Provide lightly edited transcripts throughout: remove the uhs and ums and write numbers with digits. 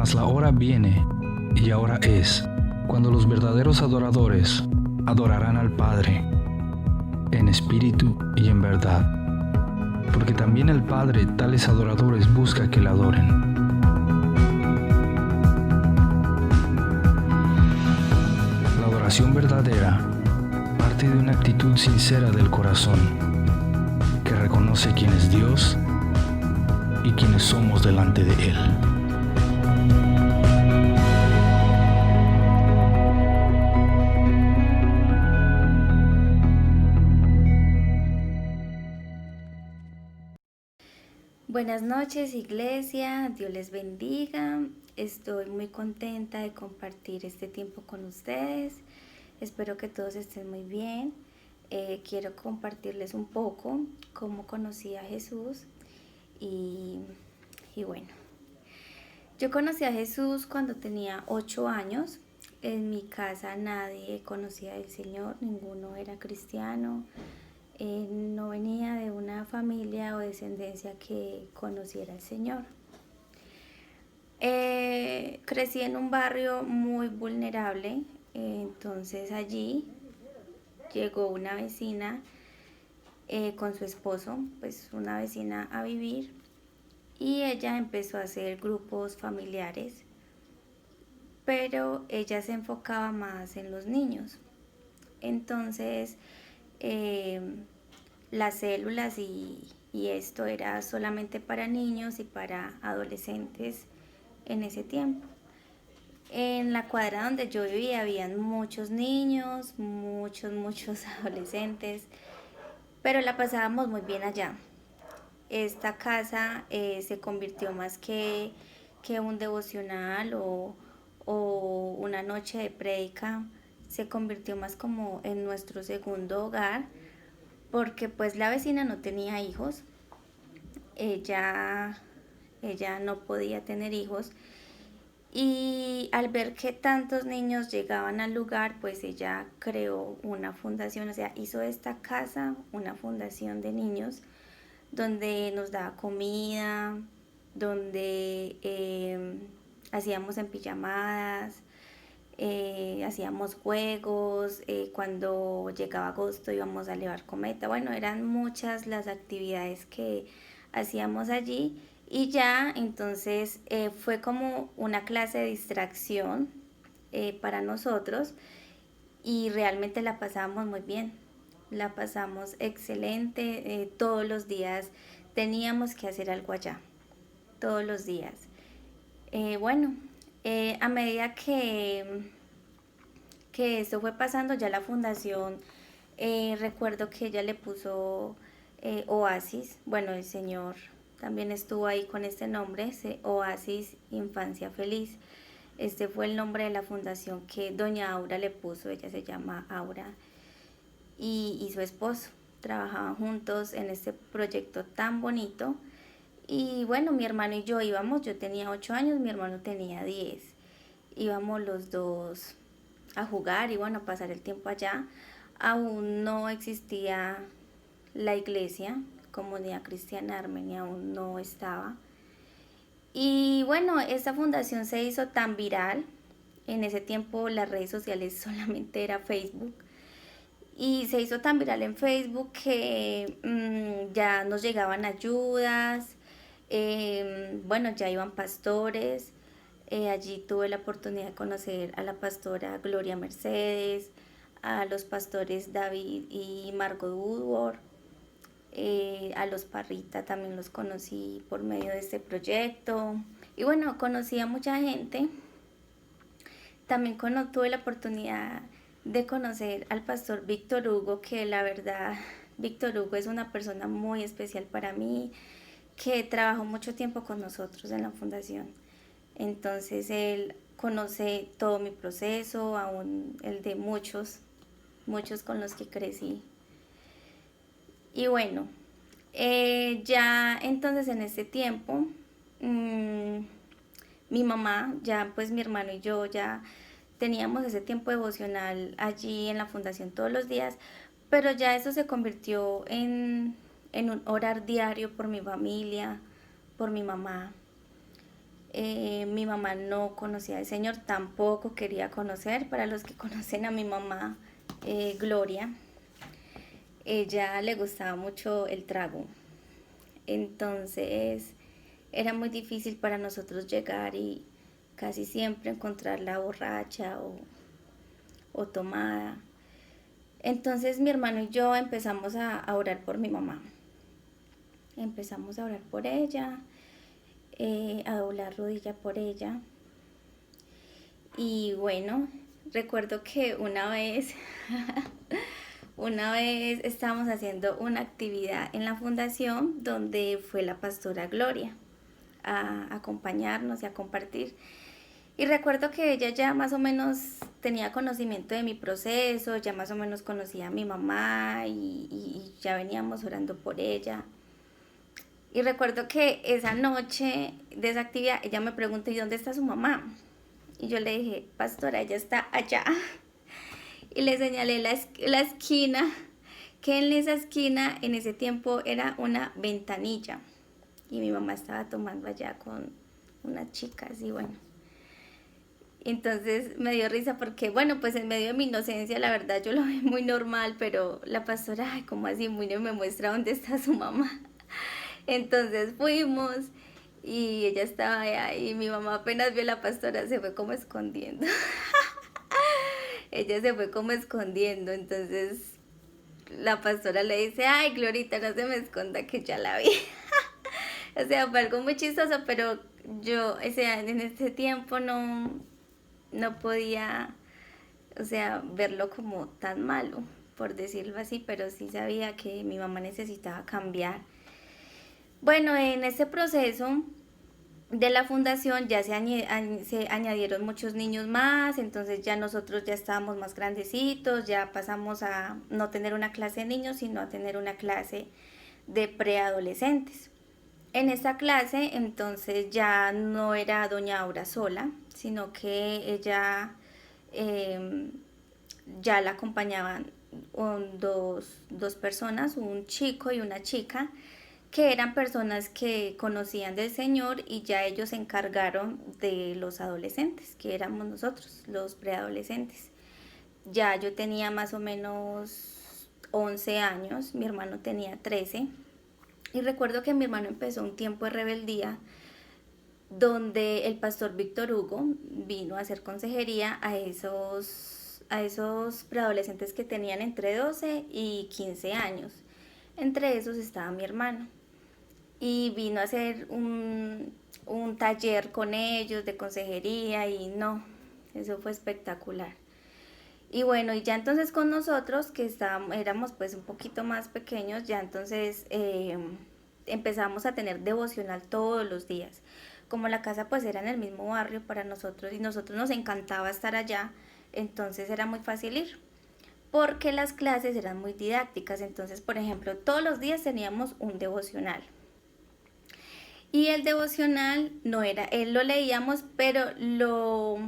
Mas la hora viene, y ahora es, cuando los verdaderos adoradores adorarán al Padre, en espíritu y en verdad, porque también el Padre tales adoradores busca que le adoren. La adoración verdadera parte de una actitud sincera del corazón, que reconoce quién es Dios y quiénes somos delante de Él. Buenas noches, iglesia, Dios les bendiga. Estoy muy contenta de compartir este tiempo con ustedes. Espero que todos estén muy bien. Quiero compartirles un poco cómo conocí a Jesús y bueno, yo conocí a Jesús cuando tenía 8 años. En mi casa nadie conocía al Señor, ninguno era cristiano. No venía de una familia o descendencia que conociera al Señor. Crecí en un barrio muy vulnerable, entonces allí llegó una vecina con su esposo, pues una vecina a vivir, y ella empezó a hacer grupos familiares, pero ella se enfocaba más en los niños. Entonces, las células y esto era solamente para niños y para adolescentes en ese tiempo. En la cuadra donde yo vivía habían muchos niños, muchos adolescentes, pero la pasábamos muy bien allá. Esta casa se convirtió más que un devocional o una noche de prédica, se convirtió más como en nuestro segundo hogar, porque pues la vecina no tenía hijos, ella no podía tener hijos, y al ver que tantos niños llegaban al lugar, pues ella creó una fundación, o sea, hizo esta casa una fundación de niños donde nos daba comida, donde hacíamos en pijamadas, hacíamos juegos, cuando llegaba agosto íbamos a elevar cometa. Bueno, eran muchas las actividades que hacíamos allí, y ya entonces fue como una clase de distracción para nosotros, y realmente la pasábamos muy bien, la pasamos excelente. Todos los días teníamos que hacer algo allá, todos los días. Bueno, a medida que esto fue pasando, ya la fundación, recuerdo que ella le puso Oasis. Bueno, el Señor también estuvo ahí con este nombre, Oasis Infancia Feliz. Este fue el nombre de la fundación que doña Aura le puso. Ella se llama Aura, y su esposo trabajaban juntos en este proyecto tan bonito. Y bueno, mi hermano y yo íbamos, yo tenía 8 años, mi hermano tenía 10. Íbamos los dos a jugar y bueno, a pasar el tiempo allá. Aún no existía la iglesia, Comunidad Cristiana Armenia aún no estaba. Y bueno, esta fundación se hizo tan viral. En ese tiempo las redes sociales solamente era Facebook. Y se hizo tan viral en Facebook que ya nos llegaban ayudas, bueno, ya iban pastores. Allí tuve la oportunidad de conocer a la pastora Gloria Mercedes, a los pastores David y Margot Woodward, a los Parrita también los conocí por medio de este proyecto. Y bueno, conocí a mucha gente. También tuve la oportunidad de conocer al pastor Víctor Hugo, que la verdad, Víctor Hugo es una persona muy especial para mí, que trabajó mucho tiempo con nosotros en la fundación. Entonces él conoce todo mi proceso, aún el de muchos con los que crecí. Y bueno, ya entonces en ese tiempo, mi mamá, ya pues mi hermano y yo ya teníamos ese tiempo devocional allí en la fundación todos los días, pero ya eso se convirtió en un orar diario por mi familia, por mi mamá. Mi mamá no conocía al Señor, tampoco quería conocer. Para los que conocen a mi mamá, Gloria, ella le gustaba mucho el trago. Entonces era muy difícil para nosotros llegar y casi siempre encontrarla borracha o tomada. Entonces mi hermano y yo empezamos a orar por mi mamá. Empezamos a orar por ella, a doblar rodilla por ella. Y bueno, recuerdo que una vez estábamos haciendo una actividad en la fundación donde fue la pastora Gloria a acompañarnos y a compartir. Y recuerdo que ella ya más o menos tenía conocimiento de mi proceso, ya más o menos conocía a mi mamá y ya veníamos orando por ella. Y recuerdo que esa noche de esa actividad ella me preguntó, ¿y dónde está su mamá? Y yo le dije, pastora, ella está allá. Y le señalé la esquina, que en esa esquina en ese tiempo era una ventanilla. Y mi mamá estaba tomando allá con unas chicas y bueno. Entonces me dio risa porque, bueno, pues en medio de mi inocencia, la verdad yo lo vi muy normal, pero la pastora, ay, ¿cómo así? Muy bien, me muestra dónde está su mamá. Entonces fuimos y ella estaba allá y mi mamá apenas vio a la pastora, se fue como escondiendo. Ella se fue como escondiendo, entonces la pastora le dice, ay, Glorita, no se me esconda que ya la vi. O sea, fue algo muy chistoso, pero yo, o sea, en ese tiempo no podía, o sea, verlo como tan malo, por decirlo así, pero sí sabía que mi mamá necesitaba cambiar. Bueno, en ese proceso de la fundación ya se añadieron muchos niños más, entonces ya nosotros ya estábamos más grandecitos, ya pasamos a no tener una clase de niños, sino a tener una clase de preadolescentes. En esta clase entonces ya no era doña Aura sola, sino que ella ya la acompañaban dos personas, un chico y una chica, que eran personas que conocían del Señor y ya ellos se encargaron de los adolescentes, que éramos nosotros, los preadolescentes. Ya yo tenía más o menos 11 años, mi hermano tenía 13, y recuerdo que mi hermano empezó un tiempo de rebeldía donde el pastor Víctor Hugo vino a hacer consejería a esos preadolescentes que tenían entre 12 y 15 años. Entre esos estaba mi hermano. Y vino a hacer un taller con ellos de consejería y no, eso fue espectacular. Y bueno, y ya entonces con nosotros, que éramos pues un poquito más pequeños, ya entonces empezamos a tener devocional todos los días. Como la casa pues era en el mismo barrio para nosotros y nosotros nos encantaba estar allá, entonces era muy fácil ir. Porque las clases eran muy didácticas, entonces por ejemplo todos los días teníamos un devocional. Y el devocional no era, él lo leíamos, pero lo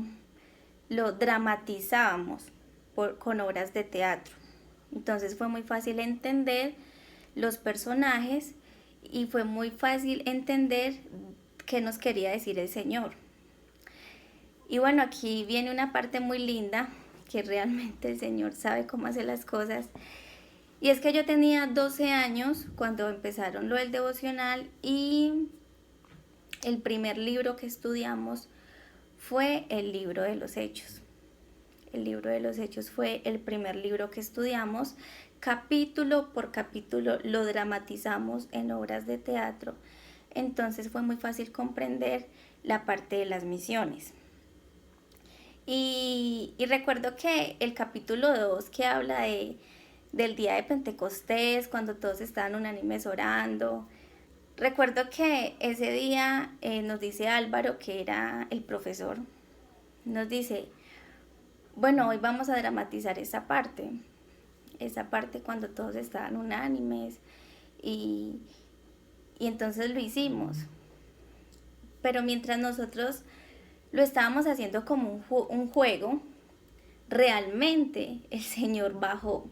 dramatizábamos con obras de teatro. Entonces fue muy fácil entender los personajes y fue muy fácil entender qué nos quería decir el Señor. Y bueno, aquí viene una parte muy linda, que realmente el Señor sabe cómo hacer las cosas. Y es que yo tenía 12 años cuando empezaron lo del devocional y el primer libro que estudiamos fue el libro de los Hechos. El libro de los Hechos fue el primer libro que estudiamos. Capítulo por capítulo lo dramatizamos en obras de teatro. Entonces fue muy fácil comprender la parte de las misiones. Y recuerdo que el capítulo 2 que habla del día de Pentecostés, cuando todos estaban unánimes orando. Recuerdo que ese día nos dice Álvaro, que era el profesor, nos dice, bueno, hoy vamos a dramatizar esa parte cuando todos estaban unánimes y entonces lo hicimos. Pero mientras nosotros lo estábamos haciendo como un juego, realmente el Señor bajó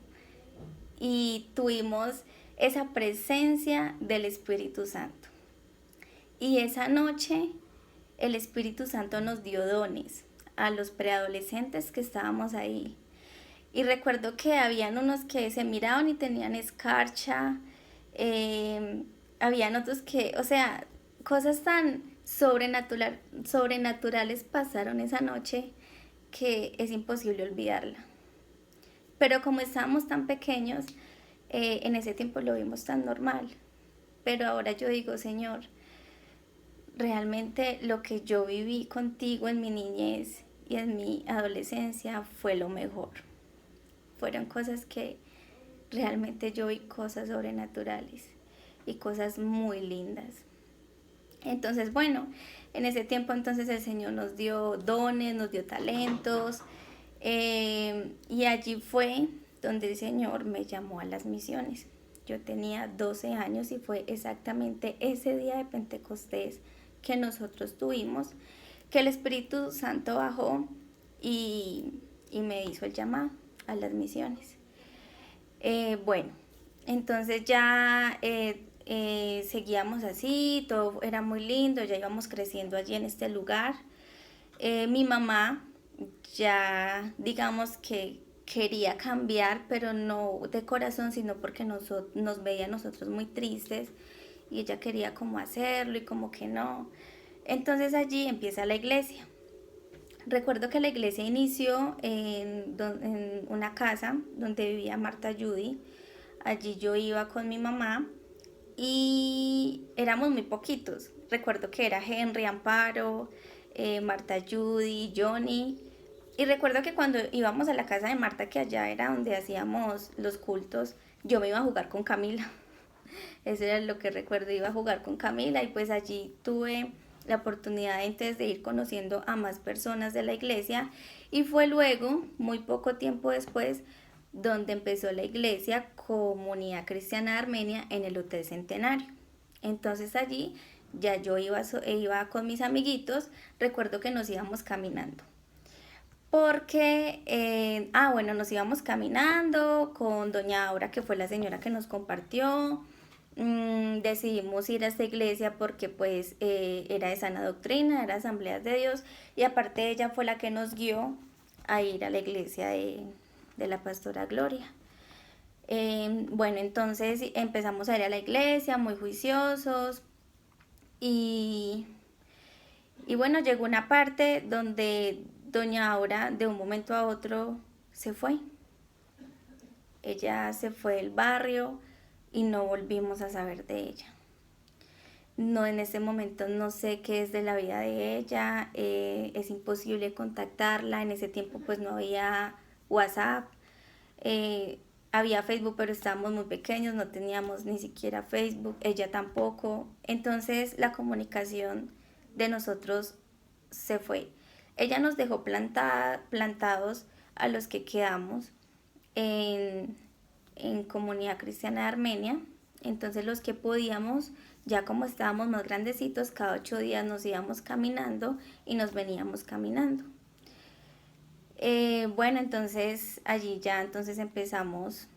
y tuvimos esa presencia del Espíritu Santo. Y esa noche el Espíritu Santo nos dio dones a los preadolescentes que estábamos ahí. Y recuerdo que habían unos que se miraban y tenían escarcha, habían otros que, o sea, cosas tan sobrenaturales pasaron esa noche que es imposible olvidarla. Pero como estábamos tan pequeños, en ese tiempo lo vimos tan normal. Pero ahora yo digo, Señor, realmente lo que yo viví contigo en mi niñez y en mi adolescencia fue lo mejor. Fueron cosas que realmente yo vi cosas sobrenaturales y cosas muy lindas. Entonces, bueno, en ese tiempo entonces el Señor nos dio dones, nos dio talentos, y allí fue donde el Señor me llamó a las misiones. Yo tenía 12 años y fue exactamente ese día de Pentecostés que nosotros tuvimos, que el Espíritu Santo bajó y me hizo el llamado a las misiones. Bueno, entonces ya seguíamos así, todo era muy lindo, ya íbamos creciendo allí en este lugar. Mi mamá ya digamos que quería cambiar, pero no de corazón, sino porque nos veía a nosotros muy tristes y ella quería como hacerlo y como que no. Entonces allí empieza la iglesia. Recuerdo que la iglesia inició en una casa donde vivía Marta Judy. Allí yo iba con mi mamá y éramos muy poquitos. Recuerdo que era Henry, Amparo, Marta Judy, Johnny. Y recuerdo que cuando íbamos a la casa de Marta, que allá era donde hacíamos los cultos, yo me iba a jugar con Camila. Eso era lo que recuerdo, iba a jugar con Camila y pues allí tuve la oportunidad entonces de ir conociendo a más personas de la iglesia y fue luego, muy poco tiempo después, donde empezó la iglesia Comunidad Cristiana de Armenia en el Hotel Centenario. Entonces allí ya yo iba con mis amiguitos, recuerdo que nos íbamos caminando. Porque, bueno, nos íbamos caminando con doña Aura, que fue la señora que nos compartió. Decidimos ir a esta iglesia porque pues era de sana doctrina, era Asambleas de Dios y aparte ella fue la que nos guió a ir a la iglesia de la pastora Gloria. Bueno, entonces empezamos a ir a la iglesia muy juiciosos y bueno, llegó una parte donde doña Aura de un momento a otro se fue. Ella se fue del barrio y no volvimos a saber de ella. No, en ese momento no sé qué es de la vida de ella, es imposible contactarla, en ese tiempo pues no había WhatsApp, había Facebook pero estábamos muy pequeños, no teníamos ni siquiera Facebook, ella tampoco, entonces la comunicación de nosotros se fue. Ella nos dejó plantados a los que quedamos en Comunidad Cristiana de Armenia. Entonces los que podíamos, ya como estábamos más grandecitos, cada 8 días nos íbamos caminando y nos veníamos caminando. Bueno, entonces allí ya entonces empezamos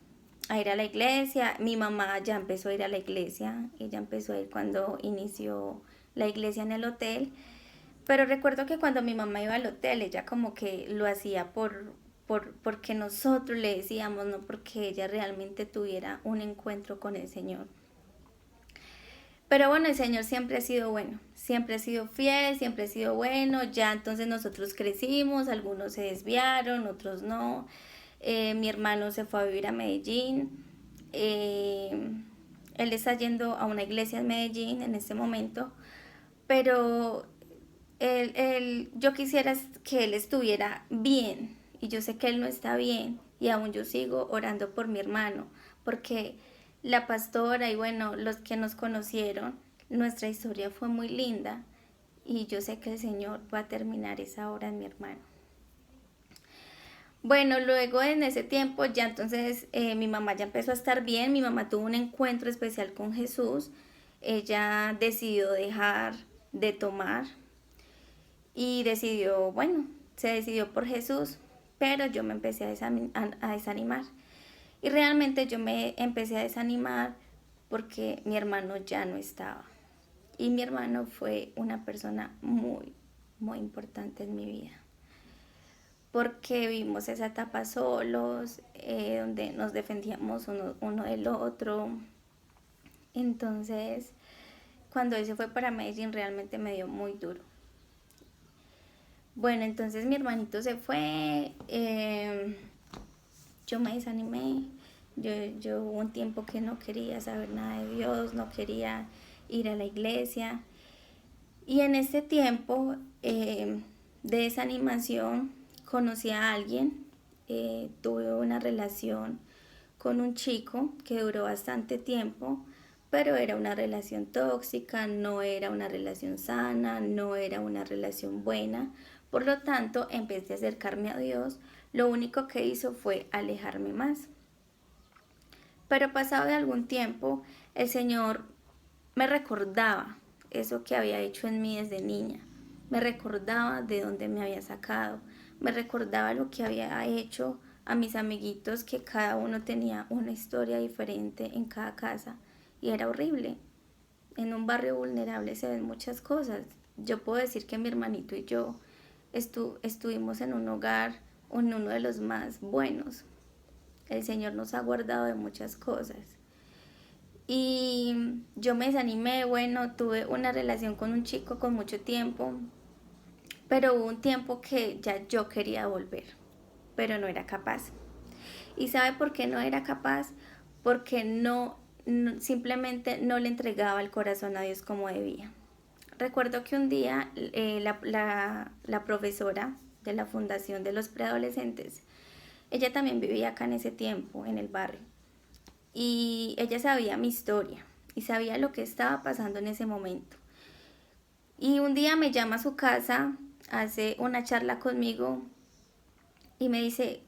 a ir a la iglesia. Mi mamá ya empezó a ir a la iglesia, ella empezó a ir cuando inició la iglesia en el hotel. Pero recuerdo que cuando mi mamá iba al hotel, ella como que lo hacía porque nosotros le decíamos, no porque ella realmente tuviera un encuentro con el Señor. Pero bueno, el Señor siempre ha sido bueno, siempre ha sido fiel, siempre ha sido bueno. Ya entonces nosotros crecimos, algunos se desviaron, otros no. Mi hermano se fue a vivir a Medellín. Él está yendo a una iglesia en Medellín en este momento, pero yo quisiera que él estuviera bien y yo sé que él no está bien y aún yo sigo orando por mi hermano porque la pastora y bueno, los que nos conocieron, nuestra historia fue muy linda y yo sé que el Señor va a terminar esa obra en mi hermano. Bueno, luego en ese tiempo ya entonces mi mamá ya empezó a estar bien, mi mamá tuvo un encuentro especial con Jesús, ella decidió dejar de tomar y decidió, bueno, se decidió por Jesús, pero yo me empecé a desanimar. Y realmente yo me empecé a desanimar porque mi hermano ya no estaba. Y mi hermano fue una persona muy, muy importante en mi vida, porque vimos esa etapa solos, donde nos defendíamos uno del otro. Entonces, cuando él se fue para Medellín, realmente me dio muy duro. Bueno, entonces mi hermanito se fue, yo me desanimé, yo hubo un tiempo que no quería saber nada de Dios, no quería ir a la iglesia. Y en este tiempo de desanimación conocí a alguien, tuve una relación con un chico que duró bastante tiempo, pero era una relación tóxica, no era una relación sana, no era una relación buena. Por lo tanto, en vez de acercarme a Dios, lo único que hizo fue alejarme más. Pero pasado de algún tiempo, el Señor me recordaba eso que había hecho en mí desde niña. Me recordaba de dónde me había sacado. Me recordaba lo que había hecho a mis amiguitos, que cada uno tenía una historia diferente en cada casa. Y era horrible. En un barrio vulnerable se ven muchas cosas. Yo puedo decir que mi hermanito y yo estuvimos en un hogar, en uno de los más buenos. El Señor nos ha guardado de muchas cosas. Y yo me desanimé, bueno, tuve una relación con un chico con mucho tiempo, pero hubo un tiempo que ya yo quería volver, pero no era capaz. ¿Y sabe por qué no era capaz? Porque simplemente no le entregaba el corazón a Dios como debía. Recuerdo que un día la profesora de la Fundación de los Preadolescentes, ella también vivía acá en ese tiempo, en el barrio. Y ella sabía mi historia y sabía lo que estaba pasando en ese momento. Y un día me llama a su casa, hace una charla conmigo y me dice,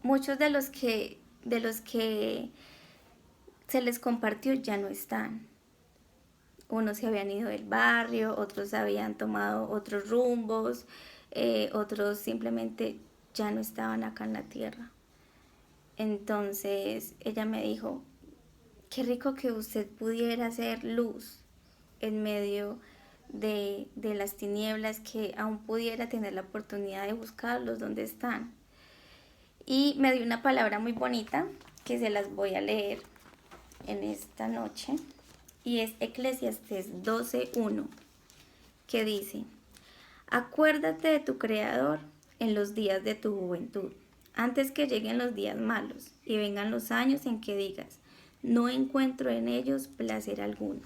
muchos de los que se les compartió ya no están. Unos se habían ido del barrio, otros habían tomado otros rumbos, otros simplemente ya no estaban acá en la tierra. Entonces ella me dijo, qué rico que usted pudiera hacer luz en medio de las tinieblas, que aún pudiera tener la oportunidad de buscarlos donde están. Y me dio una palabra muy bonita que se las voy a leer en esta noche, y es Eclesiastés 12:1, que dice, acuérdate de tu Creador en los días de tu juventud, antes que lleguen los días malos y vengan los años en que digas, no encuentro en ellos placer alguno.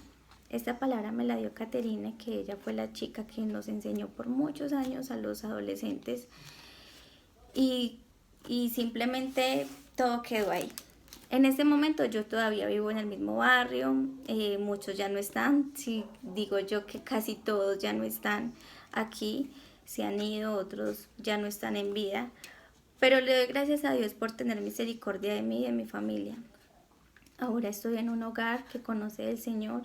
Esta palabra me la dio Caterine, que ella fue la chica que nos enseñó por muchos años a los adolescentes, y simplemente todo quedó ahí. En este momento yo todavía vivo en el mismo barrio, muchos ya no están, sí, digo yo que casi todos ya no están aquí, se han ido, otros ya no están en vida, pero le doy gracias a Dios por tener misericordia de mí y de mi familia. Ahora estoy en un hogar que conoce del Señor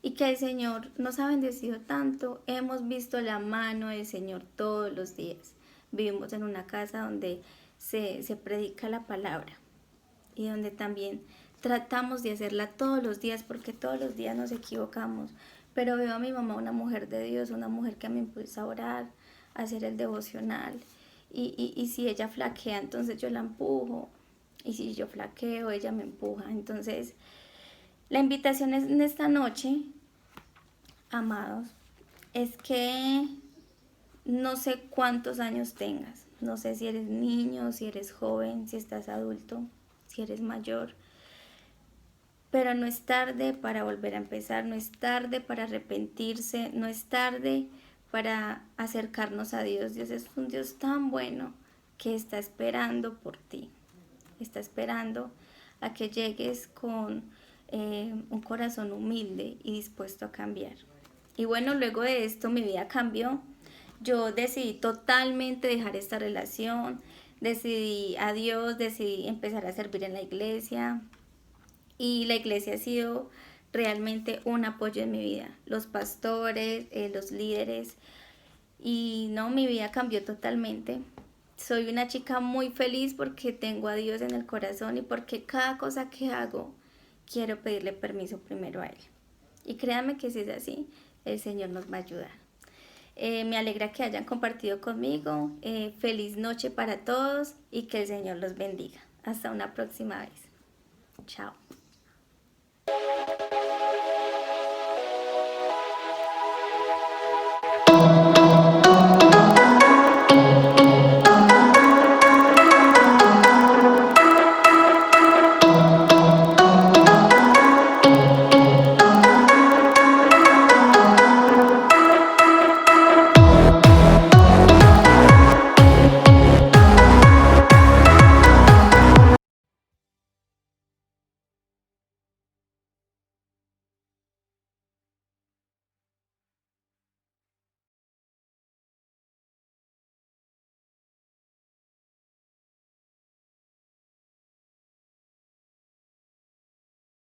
y que el Señor nos ha bendecido tanto. Hemos visto la mano del Señor todos los días. Vivimos en una casa donde se predica la palabra y donde también tratamos de hacerla todos los días, porque todos los días nos equivocamos. Pero veo a mi mamá una mujer de Dios, una mujer que me impulsa a orar, a hacer el devocional. Y si ella flaquea, entonces yo la empujo. Y si yo flaqueo, ella me empuja. Entonces, la invitación es en esta noche, amados, es que no sé cuántos años tengas. No sé si eres niño, si eres joven, si estás adulto, si eres mayor. Pero no es tarde para volver a empezar, no es tarde para arrepentirse, no es tarde para acercarnos a Dios. Dios es un Dios tan bueno que está esperando por ti. Está esperando a que llegues con un corazón humilde y dispuesto a cambiar. Y bueno, luego de esto mi vida cambió. Yo decidí totalmente dejar esta relación, decidí a Dios, decidí empezar a servir en la iglesia, y la iglesia ha sido realmente un apoyo en mi vida. Los pastores, los líderes, y no, mi vida cambió totalmente. Soy una chica muy feliz porque tengo a Dios en el corazón y porque cada cosa que hago quiero pedirle permiso primero a Él. Y créanme que si es así, el Señor nos va a ayudar. Me alegra que hayan compartido conmigo. Feliz noche para todos y que el Señor los bendiga. Hasta una próxima vez. Chao.